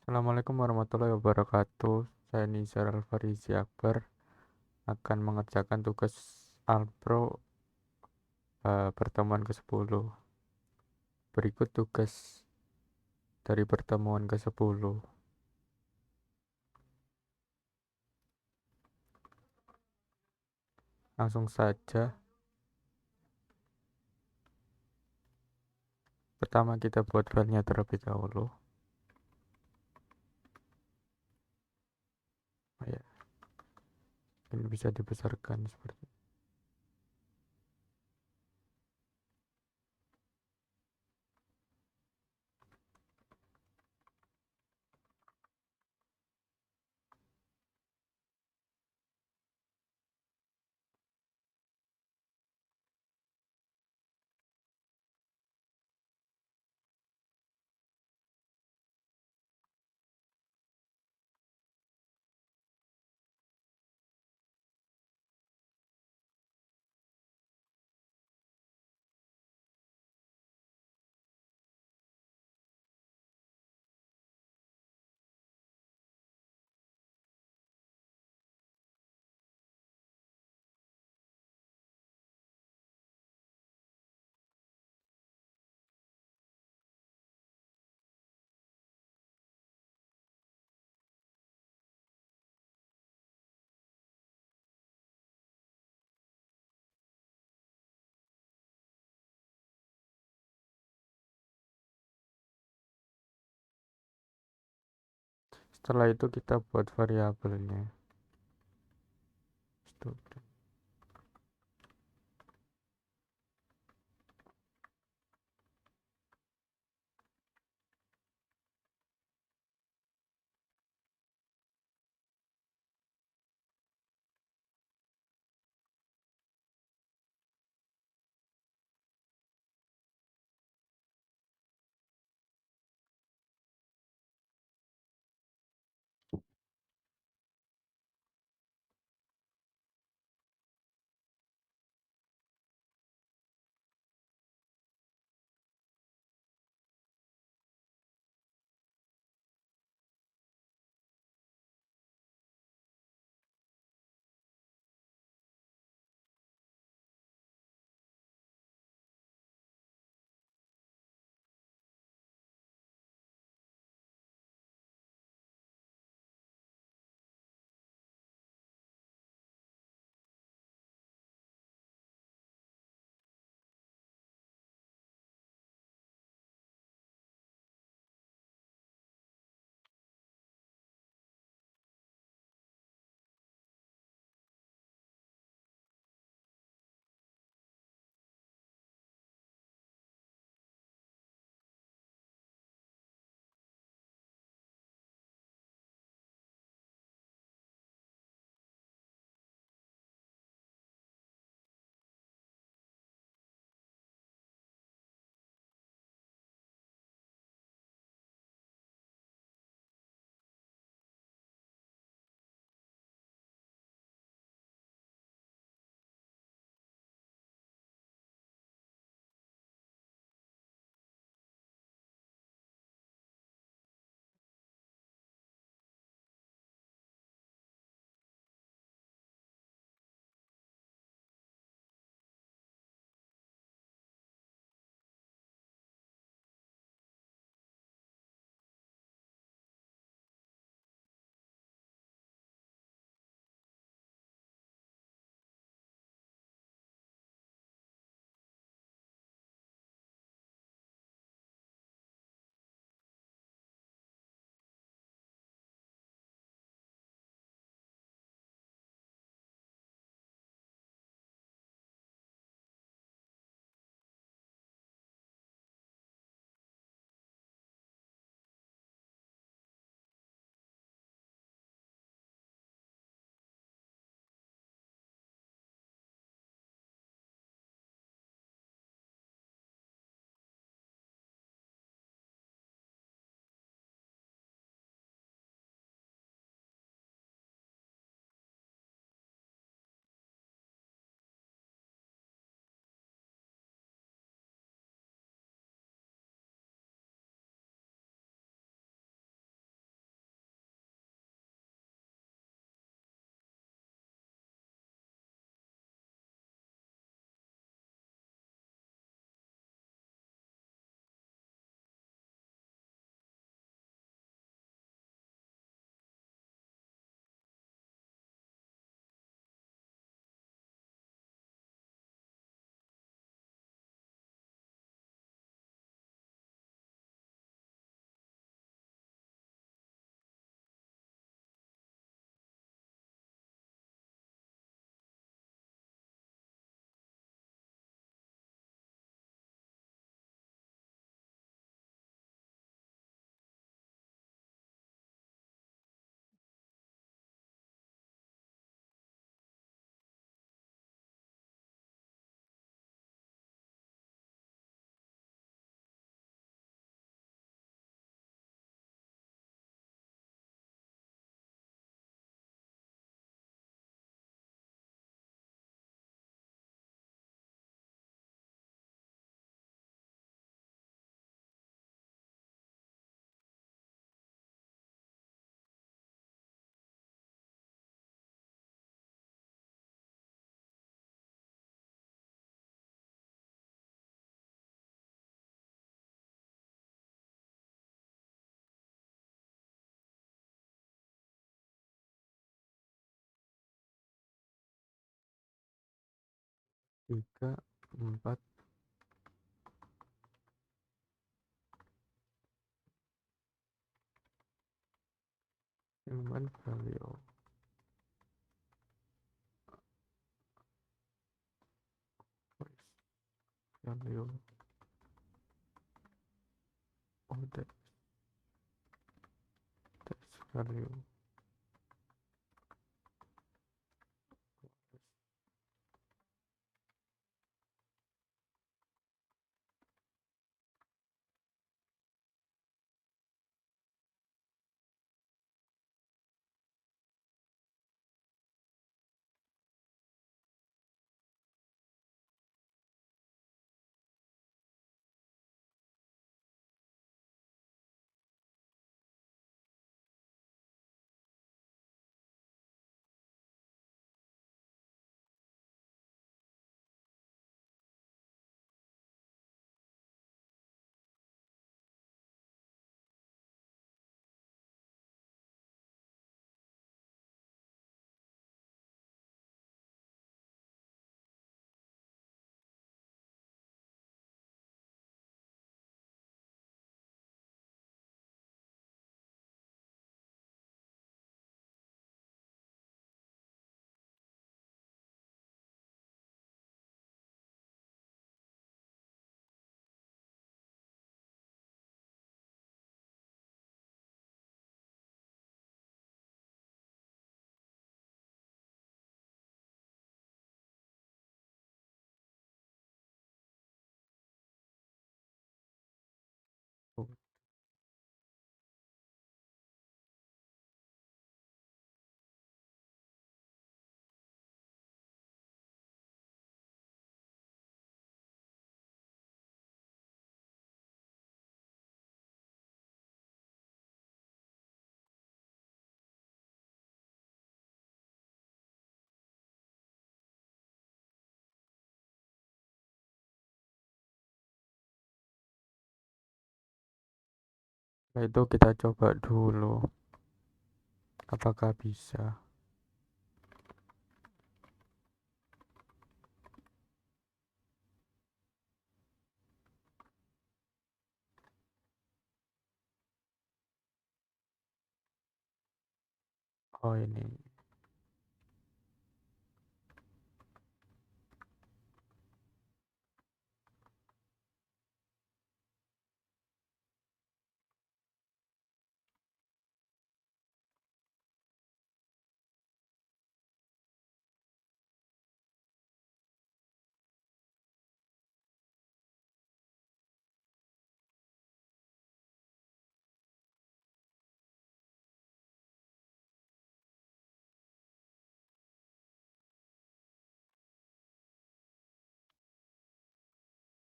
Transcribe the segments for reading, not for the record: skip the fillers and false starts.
Assalamualaikum warahmatullahi wabarakatuh. Saya Nizar Alfarizi Akbar akan mengerjakan tugas Alpro pertemuan ke-10. Berikut tugas dari pertemuan ke-10. Langsung saja. Pertama kita buat filenya terlebih dahulu. Oh ya, ini bisa dibesarkan seperti ini. Setelah itu kita buat variabelnya. Student. 3, 4, human value, value, oh that's value. Oh, nah itu kita coba dulu apakah bisa. Oh ini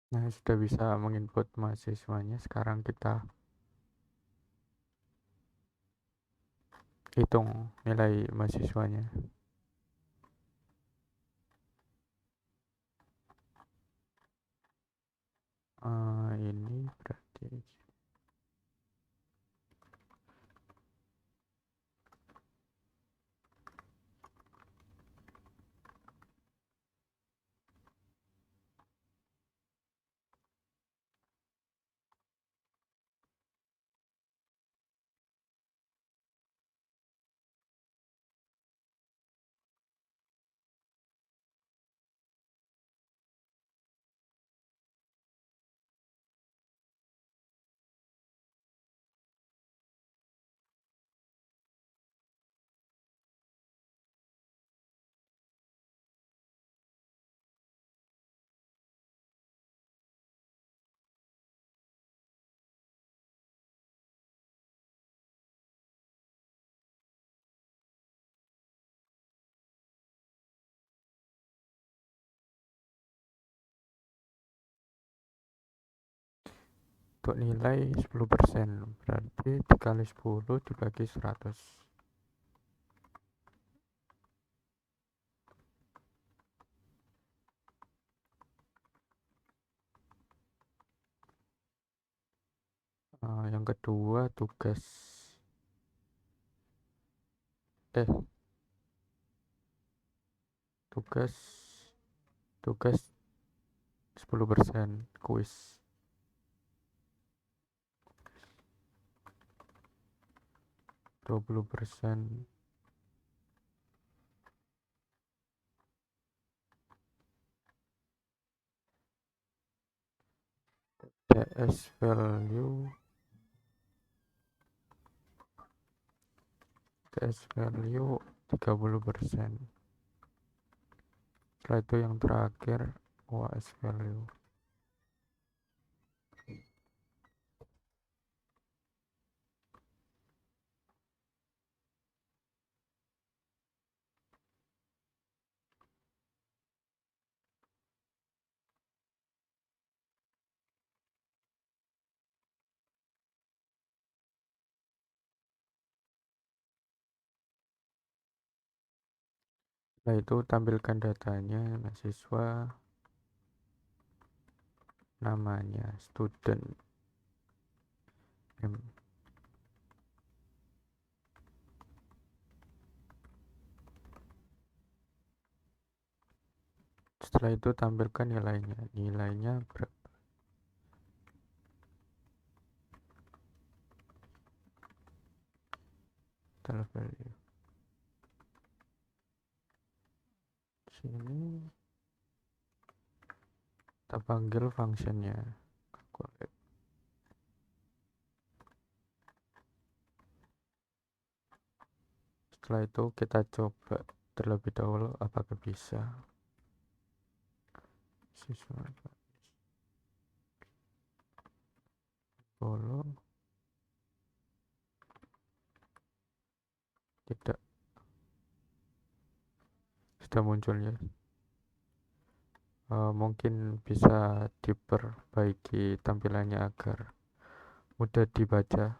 nah sudah bisa menginput mahasiswanya. Sekarang kita hitung nilai mahasiswanya. Ini berarti untuk nilai 10%, berarti dikali 10 dibagi 100. Yang kedua tugas tugas tugas 10%, kuis 20%, TS value 30%. Setelah itu yang terakhir OAS value. Setelah itu tampilkan datanya mahasiswa, namanya student name. Setelah itu tampilkan nilainya berapa. Total value sini kita panggil functionnya calculate. Setelah itu kita coba terlebih dahulu apakah bisa. Siswa follow tidak, sudah muncul ya. Mungkin bisa diperbaiki tampilannya agar mudah dibaca.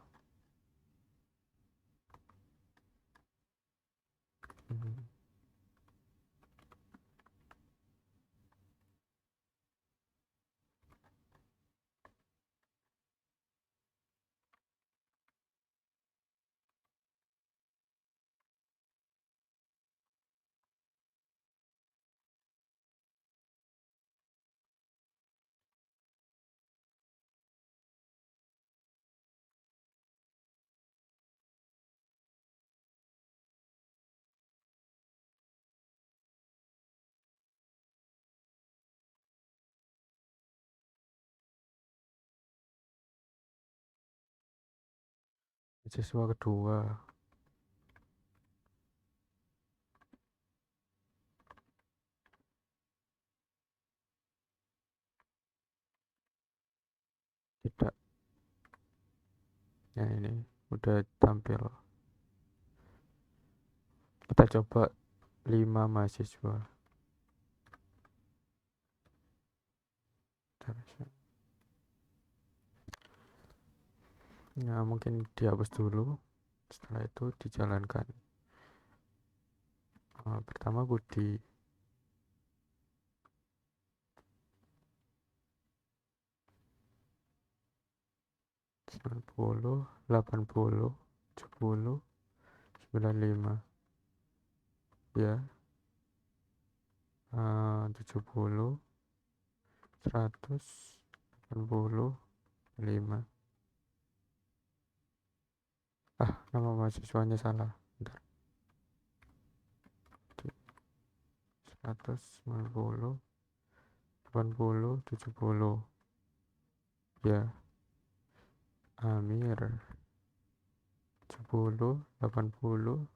Siswa kedua tidak, ya ini udah tampil. Kita coba 5 mahasiswa. Ya mungkin dihapus dulu, setelah itu dijalankan. Pertama Budi, 90, 80, 70, 95 ya, 70, 100, 85. Nama mahasiswanya salah. Bentar. 190, 80, 70 ya, Amir 70, 80,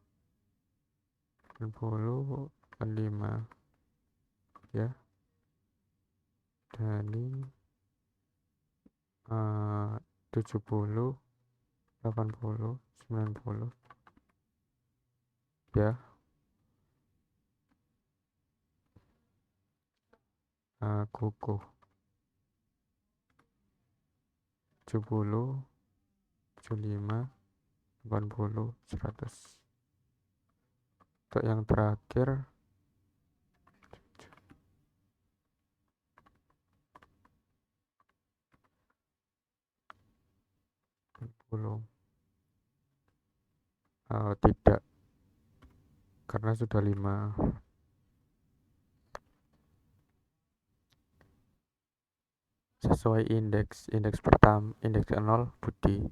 80, 85 ya, Dani 70, 80, 90 ya, Kuku 70, 75, 80, 100. Untuk yang terakhir 70. Tidak, karena sudah 5. sesuai indeks pertama, indeks ke-0 Budi,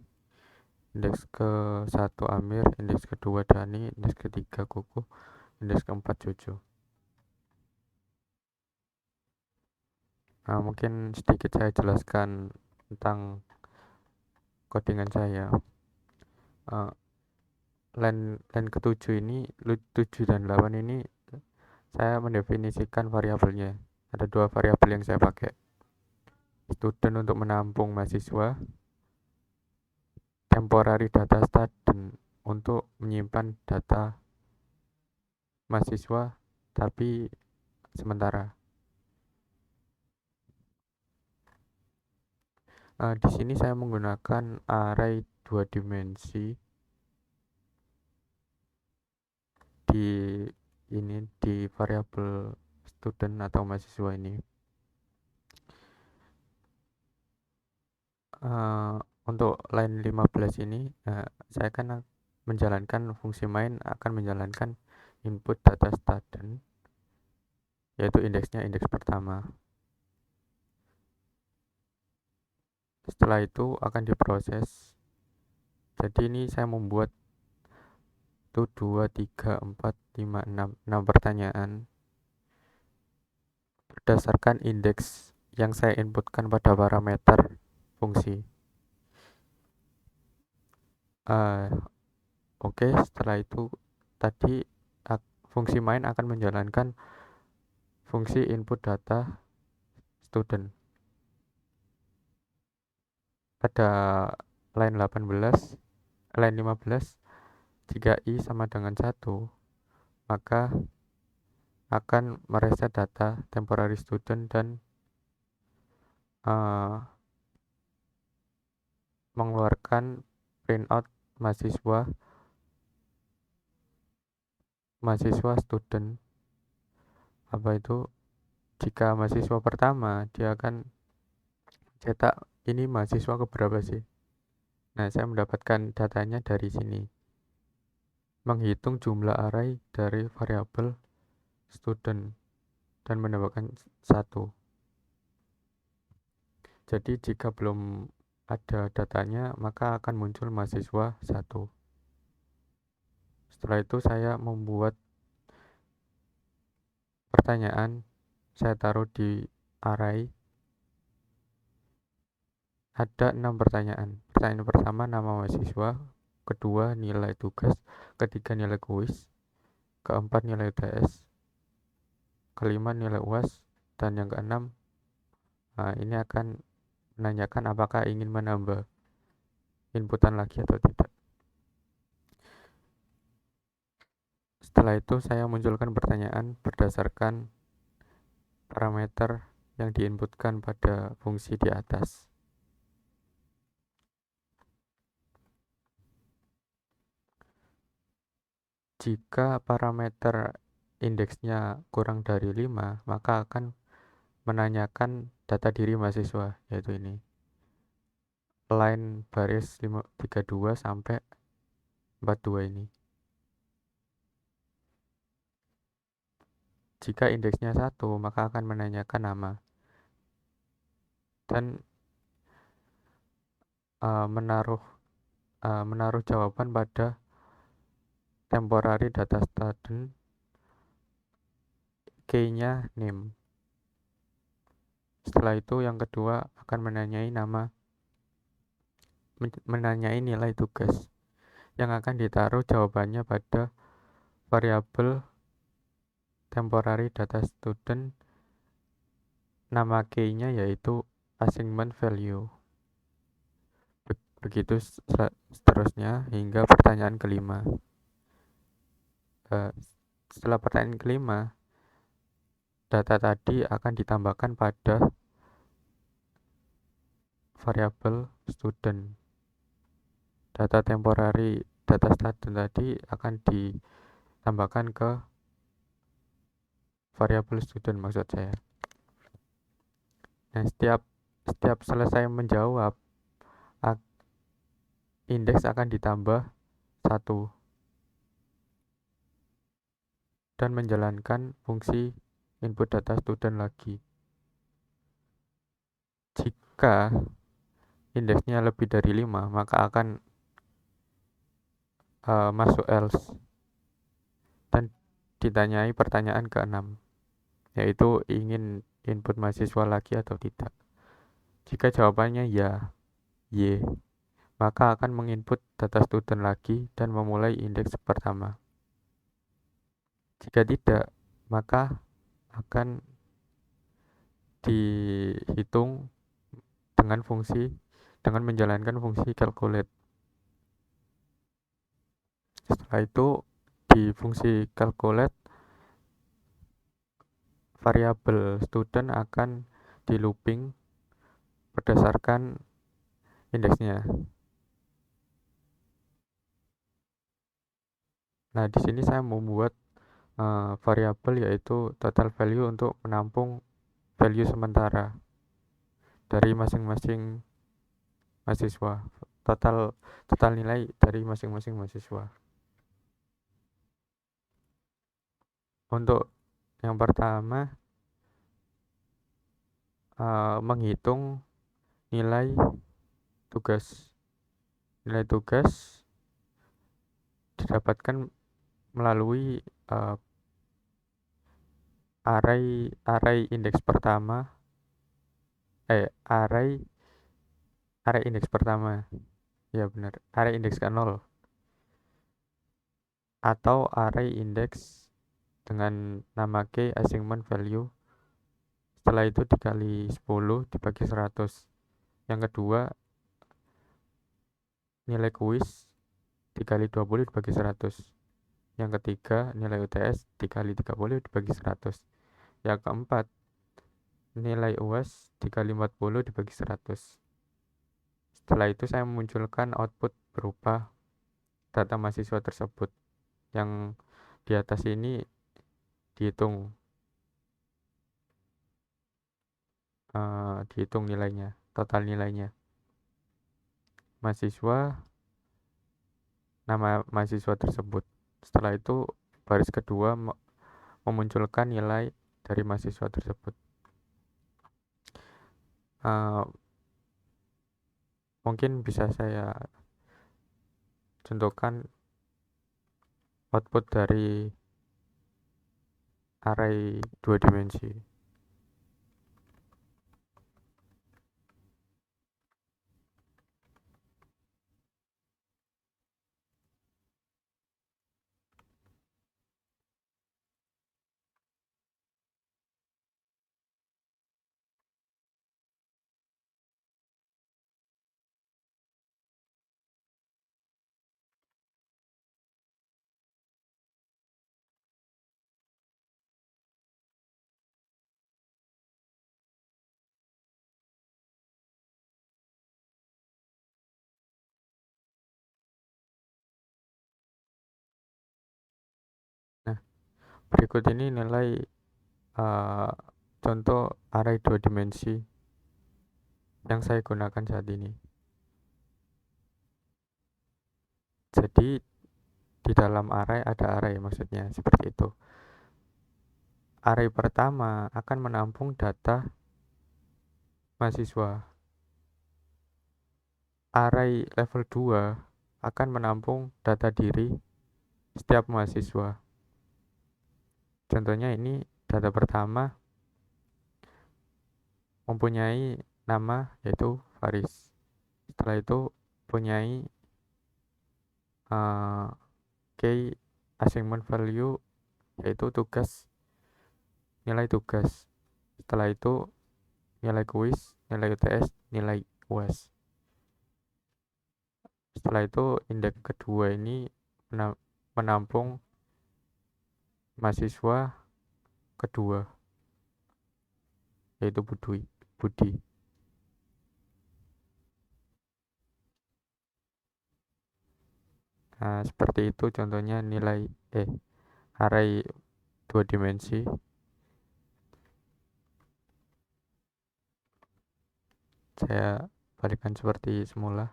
indeks ke-1 Amir, indeks kedua Dani, indeks ketiga Kuku, indeks keempat Jojo. Nah, mungkin sedikit saya jelaskan tentang codingan saya. Line ke-7 ini, 7 dan 8 ini saya mendefinisikan variabelnya. Ada dua variabel yang saya pakai. Student untuk menampung mahasiswa, temporary data student untuk menyimpan data mahasiswa tapi sementara. Di sini saya menggunakan array 2 dimensi di variabel student atau mahasiswa ini. Untuk line 15 ini saya akan menjalankan fungsi main, akan menjalankan input data student, yaitu indeksnya indeks pertama. Setelah itu akan diproses. Jadi ini saya membuat 1, 2, 3, 4, 5, 6 pertanyaan berdasarkan indeks yang saya inputkan pada parameter fungsi. Oke, setelah itu tadi fungsi main akan menjalankan fungsi input data student. Pada line 15, jika i sama dengan 1, maka akan mereset data temporary student dan mengeluarkan printout mahasiswa student. Apa itu? Jika mahasiswa pertama, dia akan cetak ini mahasiswa keberapa sih. Nah, saya mendapatkan datanya dari sini, menghitung jumlah array dari variabel student dan menambahkan 1. Jadi jika belum ada datanya, maka akan muncul mahasiswa 1. Setelah itu saya membuat pertanyaan, saya taruh di array. Ada 6 pertanyaan. Pertanyaan pertama nama mahasiswa, kedua nilai tugas, ketiga nilai kuis, keempat nilai UTS, kelima nilai UAS, dan yang keenam ini akan menanyakan apakah ingin menambah inputan lagi atau tidak. Setelah itu saya munculkan pertanyaan berdasarkan parameter yang diinputkan pada fungsi di atas. Jika parameter indeksnya kurang dari 5, maka akan menanyakan data diri mahasiswa, yaitu ini. Line baris 32 sampai 42 ini. Jika indeksnya 1, maka akan menanyakan nama dan menaruh jawaban pada temporary data student, key-nya name. Setelah itu yang kedua akan menanyai nilai tugas yang akan ditaruh jawabannya pada variabel temporary data student, nama key-nya yaitu assignment value. Begitu seterusnya hingga pertanyaan kelima. Setelah pertanyaan kelima, data tadi akan ditambahkan pada variabel student. Data temporary data student tadi akan ditambahkan ke variabel student maksud saya. Nah, setiap selesai menjawab, indeks akan ditambah 1 dan menjalankan fungsi input data student lagi. jika indeksnya lebih dari 5, maka akan masuk else dan ditanyai pertanyaan ke-6, yaitu ingin input mahasiswa lagi atau tidak. Jika jawabannya ya, Y, maka akan menginput data student lagi dan memulai indeks pertama. Jika tidak, maka akan dihitung dengan menjalankan fungsi calculate. Setelah itu di fungsi calculate, variabel student akan di looping berdasarkan indeksnya. Nah, di sini saya membuat variabel yaitu total value untuk menampung value sementara dari masing-masing mahasiswa, total nilai dari masing-masing mahasiswa. Untuk yang pertama, menghitung nilai tugas. Nilai tugas didapatkan melalui array indeks pertama, array indeks pertama, ya benar, array indeks ke-0 atau array indeks dengan nama key assignment value. Setelah itu dikali 10 dibagi 100. Yang kedua, nilai kuis dikali 20 dibagi 100. Yang ketiga, nilai UTS dikali 30 dibagi 100. Yang keempat, nilai UAS dikali 40 dibagi 100. Setelah itu saya memunculkan output berupa data mahasiswa tersebut. Yang di atas ini dihitung nilainya, total nilainya. Nama mahasiswa tersebut. Setelah itu baris kedua memunculkan nilai dari mahasiswa tersebut. Mungkin bisa saya contohkan output dari array 2 dimensi. Nah, berikut ini nilai contoh array 2 dimensi yang saya gunakan saat ini. Jadi di dalam array ada array, maksudnya seperti itu. Array pertama akan menampung data mahasiswa. Array level 2 akan menampung data diri setiap mahasiswa. Contohnya ini data pertama mempunyai nama yaitu Faris. Setelah itu mempunyai key assignment value yaitu nilai tugas. Setelah itu nilai kuis, nilai UTS, nilai UAS. Setelah itu indeks kedua ini menampung mahasiswa kedua yaitu Budi. Nah, seperti itu contohnya nilai array 2 dimensi. Saya balikkan seperti semula.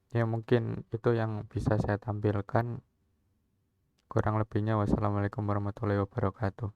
Ya, mungkin itu yang bisa saya tampilkan. Kurang lebihnya wassalamualaikum warahmatullahi wabarakatuh.